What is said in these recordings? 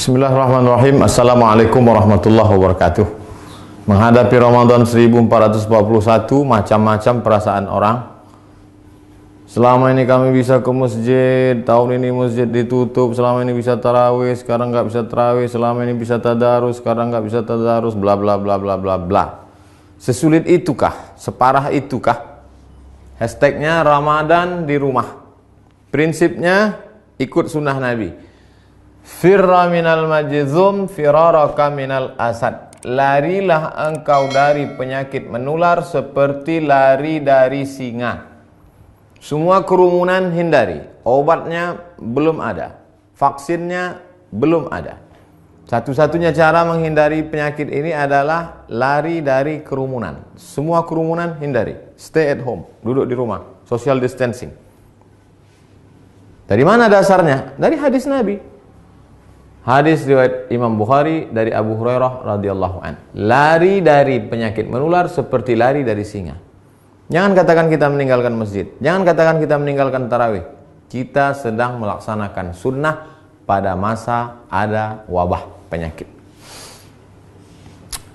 Bismillahirrahmanirrahim. Assalamualaikum warahmatullahi wabarakatuh. Menghadapi Ramadan 1441, macam-macam perasaan orang. Selama ini kami bisa ke masjid, tahun ini masjid ditutup. Selama ini bisa tarawih, sekarang nggak bisa tarawih. Selama ini bisa tadarus, sekarang nggak bisa tadarus. Bla bla bla bla bla bla. Sesulit itukah? Separah itukah? Hashtagnya Ramadan di rumah. Prinsipnya ikut sunnah Nabi. Firra minal majzum firaraka minal asad. Larilah engkau dari penyakit menular seperti lari dari singa. Semua kerumunan hindari. Obatnya belum ada, vaksinnya belum ada. Satu-satunya cara menghindari penyakit ini adalah lari dari kerumunan. Semua kerumunan hindari. Stay at home, duduk di rumah, social distancing. Dari mana dasarnya? Dari hadis Nabi. Hadis riwayat Imam Bukhari dari Abu Hurairah radhiyallahu an. Lari dari penyakit menular seperti lari dari singa. Jangan katakan kita meninggalkan masjid. Jangan katakan kita meninggalkan tarawih. Kita sedang melaksanakan sunnah pada masa ada wabah penyakit.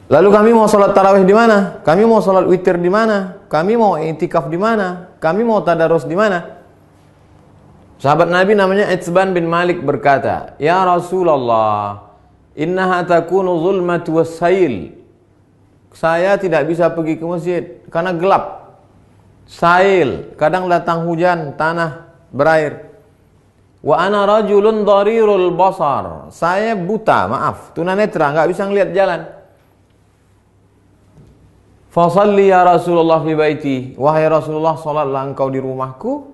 Lalu kami mau sholat tarawih di mana? Kami mau sholat witir di mana? Kami mau i'tikaf di mana? Kami mau tadarus di mana? Sahabat Nabi namanya Itsban bin Malik berkata, "Ya Rasulullah, innaha takunu zulmatu wassail." Saya tidak bisa pergi ke masjid karena gelap. Sail, kadang datang hujan, tanah berair. Wa ana rajulun dharirul basar. Saya buta, maaf, tunanetra, enggak bisa ngelihat jalan. Fa shalli ya Rasulullah fi baiti. Wahai Rasulullah, salatlah engkau di rumahku.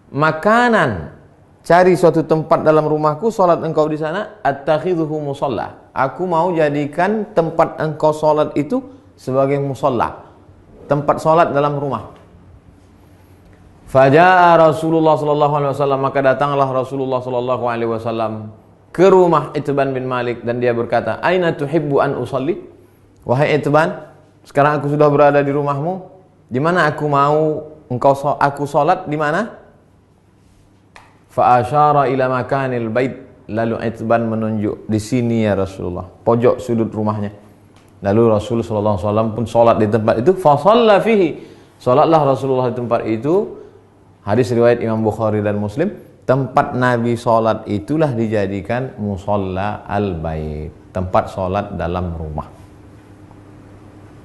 Makanan, cari suatu tempat dalam rumahku, salat engkau di sana. Attakhidhuhu musalla. Aku mau jadikan tempat engkau salat itu sebagai musalla, tempat salat dalam rumah. Faja'a Rasulullah sallallahu alaihi wasallam, maka datanglah Rasulullah sallallahu alaihi wasallam ke rumah Itsban bin Malik dan dia berkata, "Aina tuhibbu an usalli?" Wahai Itsban, sekarang aku sudah berada di rumahmu. Di mana aku mau aku salat di mana? Fa asyara ila makanil bait. Lalu Itsban menunjuk, di sini ya Rasulullah, pojok sudut rumahnya. Lalu Rasul sallallahu alaihi wasallam pun salat di tempat itu. Fa shalla fihi. Salatlah Rasulullah di tempat itu. Hadis riwayat Imam Bukhari dan Muslim. Tempat Nabi salat itulah dijadikan musalla al-bait, tempat salat dalam rumah.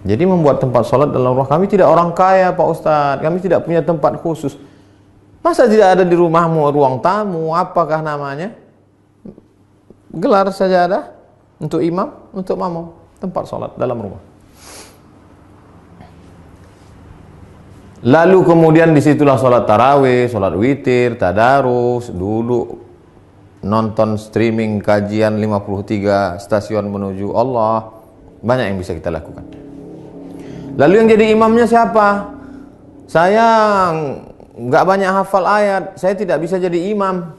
Jadi membuat tempat salat dalam rumah. Kami tidak orang kaya, Pak Ustadz. Kami tidak punya tempat khusus. Masa tidak ada di rumahmu ruang tamu, apakah namanya? Gelar sajadah untuk imam, untuk makmum, tempat sholat dalam rumah. Lalu kemudian disitulah sholat tarawih, sholat witir, tadarus, duduk nonton streaming kajian 53 stasiun menuju Allah. Banyak yang bisa kita lakukan. Lalu yang jadi imamnya siapa? Saya nggak banyak hafal ayat, saya tidak bisa jadi imam.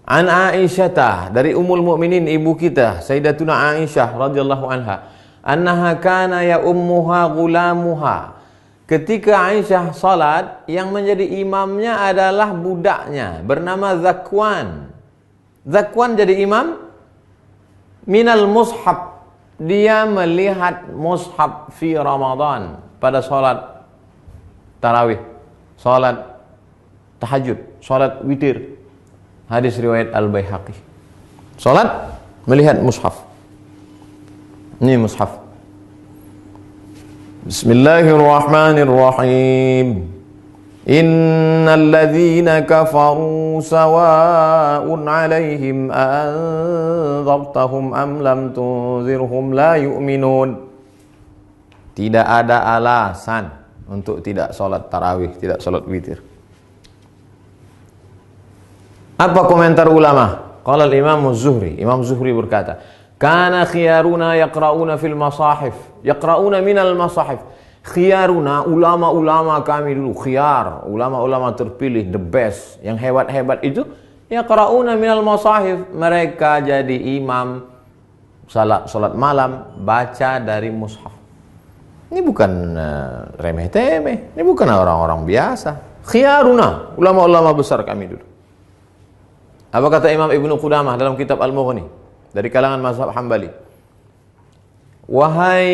An Aisyah, dari Ummul Mukminin, ibu kita Sayyidatuna Aisyah radhiyallahu anha, annaha kana ya ummuha gulamuha. Ketika Aisyah salat, yang menjadi imamnya adalah budaknya bernama Zakwan. Zakwan jadi imam minal mushaf. Dia melihat mushaf fi Ramadan pada salat tarawih, salat tahajud, salat witir. Hadis riwayat Al-Baihaqi. Salat melihat mushaf. Ini mushaf. Bismillahirrahmanirrahim. Innal ladzina kafaru sawa'un 'alaihim anzartahum am lam tunzirhum la yu'minun. Tidak ada alasan untuk tidak sholat tarawih, tidak sholat witir. Apa komentar ulama? Qala al-Imam Az-Zuhri. Imam Zuhri berkata, "Kana khiyaruna yaqra'una fil masahif." Yaqra'una minal masahif. Khiyaruna, ulama-ulama kami dulu, khiyar, ulama-ulama terpilih, the best, yang hebat-hebat itu, yaqra'una minal masahif. Mereka jadi imam salat malam, baca dari mushaf. Ini bukan remeh-temeh, ini bukan orang-orang biasa. Khiyaruna, ulama-ulama besar kami dulu. Apa kata Imam Ibnu Qudamah dalam kitab Al-Mughni dari kalangan mazhab Hambali? Wahai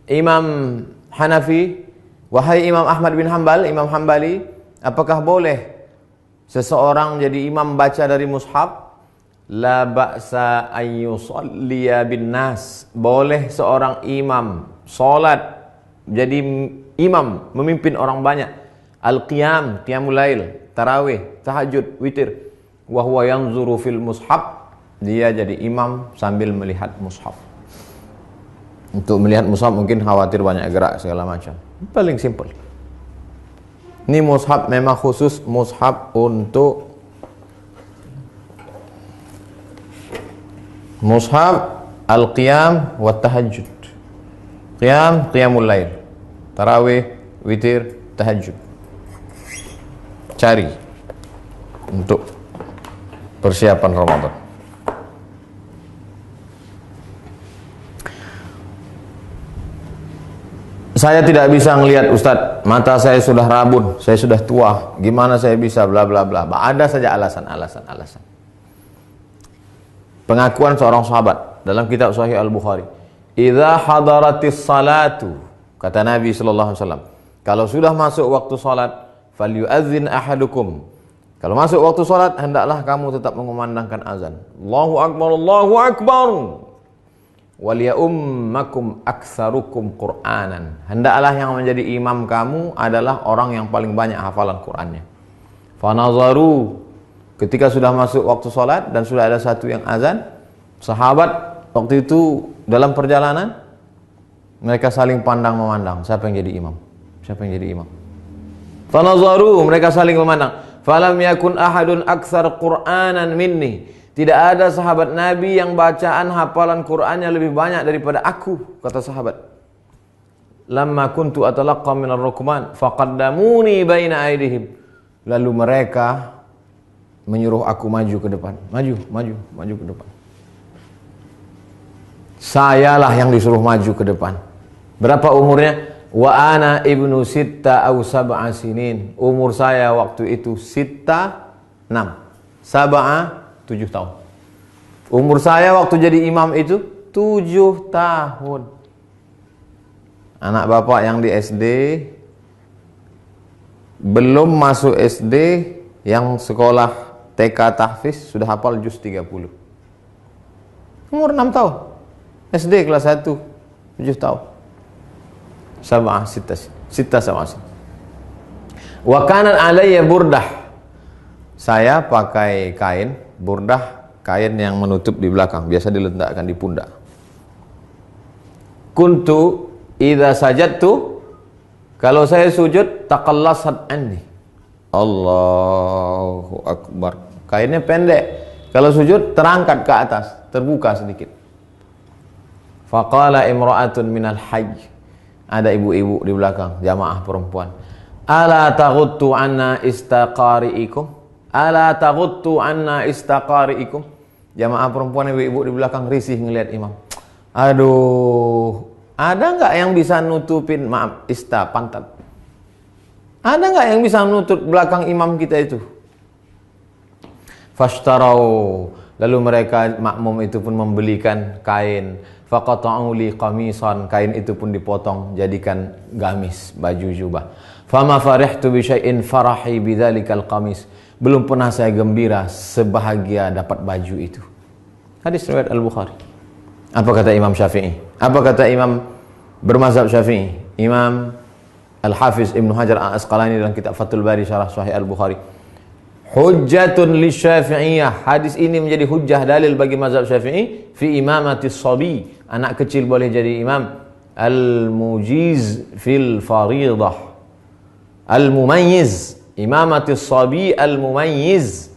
Imam Hanafi, wahai Imam Ahmad bin Hanbal, Imam Hambali, apakah boleh seseorang jadi imam baca dari mushaf? La ba'sa ayyusalliya bin nas. Boleh seorang imam salat jadi imam memimpin orang banyak. Al-qiyam, qiyamul lail, tarawih, tahajud, witir. Wa huwa yanzuru fil mushaf. Dia jadi imam sambil melihat mushaf. Untuk melihat mushaf mungkin khawatir banyak gerak segala macam. Paling simple. Ini mushaf memang khusus mushaf untuk mushaf al-qiyam wa tahajud. Qiyam, qiyamul lail. Tarawih, witir, tahajud. Cari untuk persiapan Ramadan. Saya tidak bisa ngelihat Ustadz, mata saya sudah rabun, saya sudah tua, gimana saya bisa bla bla bla. Ada saja alasan. Pengakuan seorang sahabat dalam kitab Sahih Al-Bukhari, "Idza hadaratis salatu," kata Nabi sallallahu alaihi wasallam, kalau sudah masuk waktu salat, falyu'adzin ahadukum. Kalau masuk waktu salat, hendaklah kamu tetap mengumandangkan azan. Allahu akbar, Allahu akbar. Waliyummakum aktsarukum Qur'anan. Hendaklah yang menjadi imam kamu adalah orang yang paling banyak hafalan Qur'annya. Fanazaru, ketika sudah masuk waktu salat dan sudah ada satu yang azan, sahabat waktu itu dalam perjalanan mereka saling pandang memandang, siapa yang jadi imam? Siapa yang jadi imam? Fanazaru, mereka saling memandang. Falam yakun ahadun aktsar Qur'anan minni. Tidak ada sahabat Nabi yang bacaan hafalan Qur'annya lebih banyak daripada aku, kata sahabat. Lamma kuntu atalaqqa minar rukman faqaddamuni baina aydihim. Lalu mereka menyuruh aku maju ke depan. Maju ke depan. Sayalah yang disuruh maju ke depan. Berapa umurnya? Wa ana ibnu sitta aw sab'a sinin. Umur saya waktu itu sitta 6. Sab'a 7 tahun. Umur saya waktu jadi imam itu 7 tahun. Anak bapak yang di SD, belum masuk SD, yang sekolah TK tahfiz sudah hafal juz 30. Umur 6 tahun. SD kelas 1, 7 tahun. Sab'ah sitta sab'ah. Wa kanat alayya burdah. Saya pakai kain burdah, kain yang menutup di belakang, biasa diletakkan di pundak. Kuntu idza sajadtu, kalau saya sujud, taqallasat anni. Allahu akbar. Kainnya pendek. Kalau sujud terangkat ke atas, terbuka sedikit. Faqala imra'atun minal hajj. Ada ibu-ibu di belakang, jamaah perempuan. Ala taghuttu anna istaqari'ikum? Ala taghuttu anna istaqari'ikum? Jamaah perempuan ibu-ibu di belakang risih ngelihat imam. Aduh, ada enggak yang bisa nutupin, maaf, pantat? Ada enggak yang bisa nutup belakang imam kita itu? Fashtarau, lalu mereka makmum itu pun membelikan kain. Faqata'u li qamisan, kain itu pun dipotong jadikan gamis, baju jubah. Fama farihtu bi syai'in farahi bidzalikal qamis. Belum pernah saya gembira sebahagia dapat baju itu. Hadis riwayat Al-Bukhari. Apa kata Imam Syafi'i? Apa kata Imam bermazhab Syafi'i? Imam Al-Hafiz Ibnu Hajar Al-Asqalani dalam kitab Fathul Bari Syarah Sahih Al-Bukhari. Hujjatun li Syafi'iyah. Hadis ini menjadi hujjah dalil bagi mazhab Syafi'i fi imamatis sabi. Anak kecil boleh jadi imam. Al-mujiz fil faridah. Al-mumayyiz. Imamatis sabi al-mumayyiz.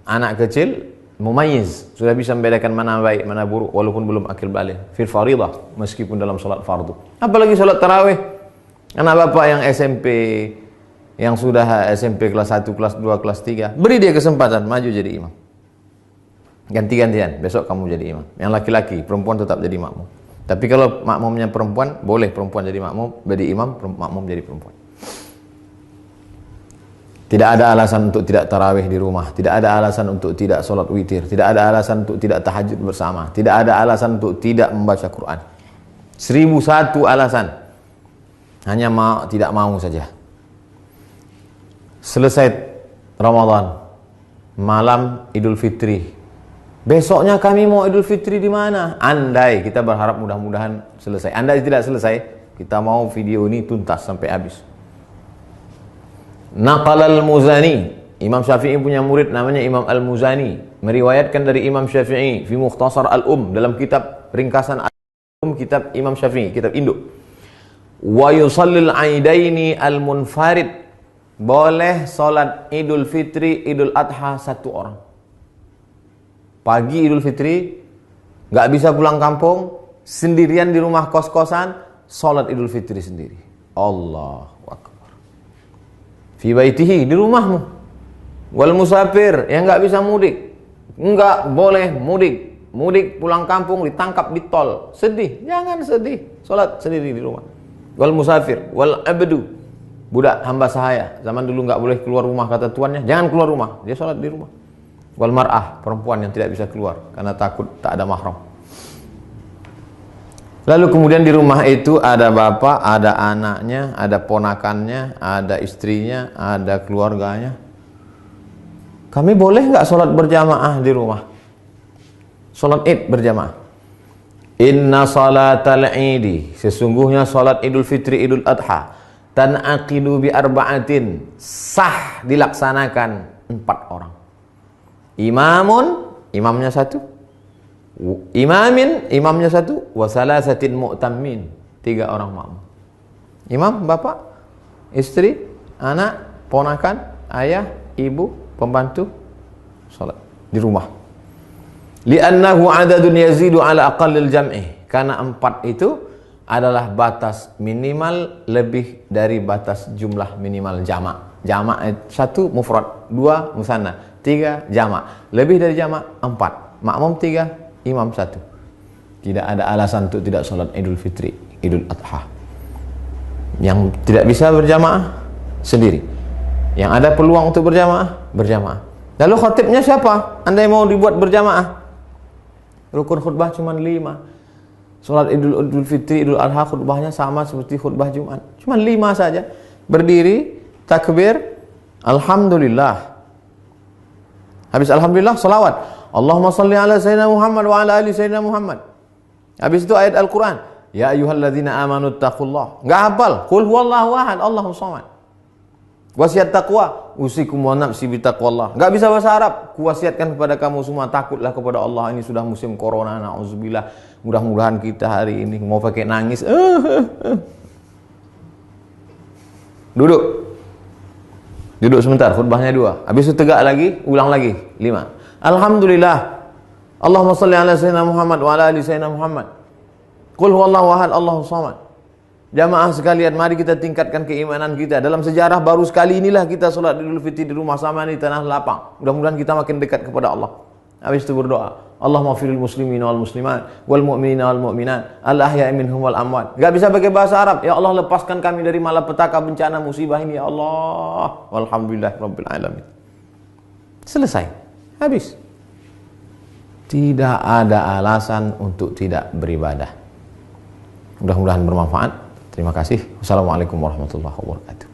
Anak kecil mumayyiz, sudah bisa membedakan mana baik mana buruk walaupun belum akil balik. Fil faridah, meskipun dalam salat fardu. Apalagi salat tarawih. Anak bapak yang SMP, yang sudah SMP kelas 1, kelas 2, kelas 3, beri dia kesempatan maju jadi imam. Ganti-gantian, besok kamu jadi imam. Yang laki-laki, perempuan tetap jadi makmum. Tapi kalau makmumnya perempuan, boleh perempuan jadi makmum, jadi imam, makmum jadi perempuan. Tidak ada alasan untuk tidak tarawih di rumah. Tidak ada alasan untuk tidak sholat witir. Tidak ada alasan untuk tidak tahajud bersama. Tidak ada alasan untuk tidak membaca Quran. 1001 alasan. Hanya tidak mau saja. Selesai Ramadan, malam Idul Fitri. Besoknya kami mau Idul Fitri di mana? Andai, kita berharap mudah-mudahan selesai. Andai tidak selesai, kita mau video ini tuntas sampai habis. Naqal al-Muzani, Imam Syafi'i punya murid namanya Imam al-Muzani, meriwayatkan dari Imam Syafi'i fi Mukhtasar al-Um, dalam kitab ringkasan al-Um, kitab Imam Syafi'i, kitab induk. Wa yusallil aidaini al-munfarid, boleh solat Idul Fitri, Idul Adha satu orang. Pagi Idul Fitri, nggak bisa pulang kampung, sendirian di rumah kos-kosan, solat Idul Fitri sendiri. Allahu Akbar. Fi baitihi, di rumahmu. Wal musafir, yang nggak bisa mudik, nggak boleh mudik. Mudik pulang kampung ditangkap di tol, sedih. Jangan sedih, solat sendiri di rumah. Wal musafir, wal abdu, budak hamba sahaya. Zaman dulu nggak boleh keluar rumah kata tuannya, jangan keluar rumah, dia sholat di rumah. Wal mar'ah, perempuan yang tidak bisa keluar karena takut tak ada mahram. Lalu kemudian di rumah itu ada bapak, ada anaknya, ada ponakannya, ada istrinya, ada keluarganya. Kami boleh nggak sholat berjamaah di rumah? Sholat Id berjamaah. Inna salatal idi, sesungguhnya sholat Idul Fitri, Idul Adha, tan'aqidu bi arba'atin, sah dilaksanakan 4 orang. Imamun, imamnya 1. Imamin, imamnya 1. Wa salasatin mu'tammin, 3 orang makmum. Imam, bapak, istri, anak, ponakan, ayah, ibu, pembantu, sholat di rumah. Li'annahu adadun yazidu ala aqallil jam'i, karena 4 itu adalah batas minimal lebih dari batas jumlah minimal jamak. Jamak 1 mufrad, 2 musanna, 3 jamak. Lebih dari jamak 4. Makmum 3, imam 1. Tidak ada alasan untuk tidak sholat Idul Fitri, Idul Adha. Yang tidak bisa berjamaah sendiri. Yang ada peluang untuk berjamaah, berjamaah. Lalu khatibnya siapa? Andai mau dibuat berjamaah, rukun khutbah cuma 5. Sholat Idul Fitri, Idul Adha khutbahnya sama seperti khutbah Jumat, cuma 5 saja. Berdiri, takbir, alhamdulillah. Habis alhamdulillah, salawat. Allahumma salli ala sayyidina Muhammad wa ala ali sayyidina Muhammad. Habis itu ayat Al-Quran. Ya ayyuhalladzina amanu taqullah. Enggak hafal. Qul huwallahu ahad, Allahus samad. Wasiat taqwa, usikum wa nafsi bi taqwallah. Enggak bisa bahasa Arab. Kuwasiatkan kepada kamu semua, takutlah kepada Allah. Ini sudah musim corona, nauzubillah. Mudah-mudahan kita hari ini mau pakai nangis. Duduk. Duduk sebentar, khutbahnya 2. Habis itu tegak lagi, ulang lagi 5. Alhamdulillah. Allahumma salli ala sayyidina Muhammad wa ala ali sayyidina Muhammad. Qul huwallahu ahad, Allahus samad. Jamaah sekalian, mari kita tingkatkan keimanan kita. Dalam sejarah baru sekali inilah kita sholat Idul Fitri di rumah sama di tanah lapang. Mudah-mudahan kita makin dekat kepada Allah. Habis itu berdoa, Allahumma firil muslimina wal muslimat wal mu'minina wal mu'minat al ahya'i minhum wal amwat. Gak bisa pakai bahasa Arab. Ya Allah, lepaskan kami dari malapetaka bencana musibah ini ya Allah. Walhamdulillah rabbil alamin. Selesai. Habis. Tidak ada alasan untuk tidak beribadah. Mudah-mudahan bermanfaat. Terima kasih. Wassalamualaikum warahmatullahi wabarakatuh.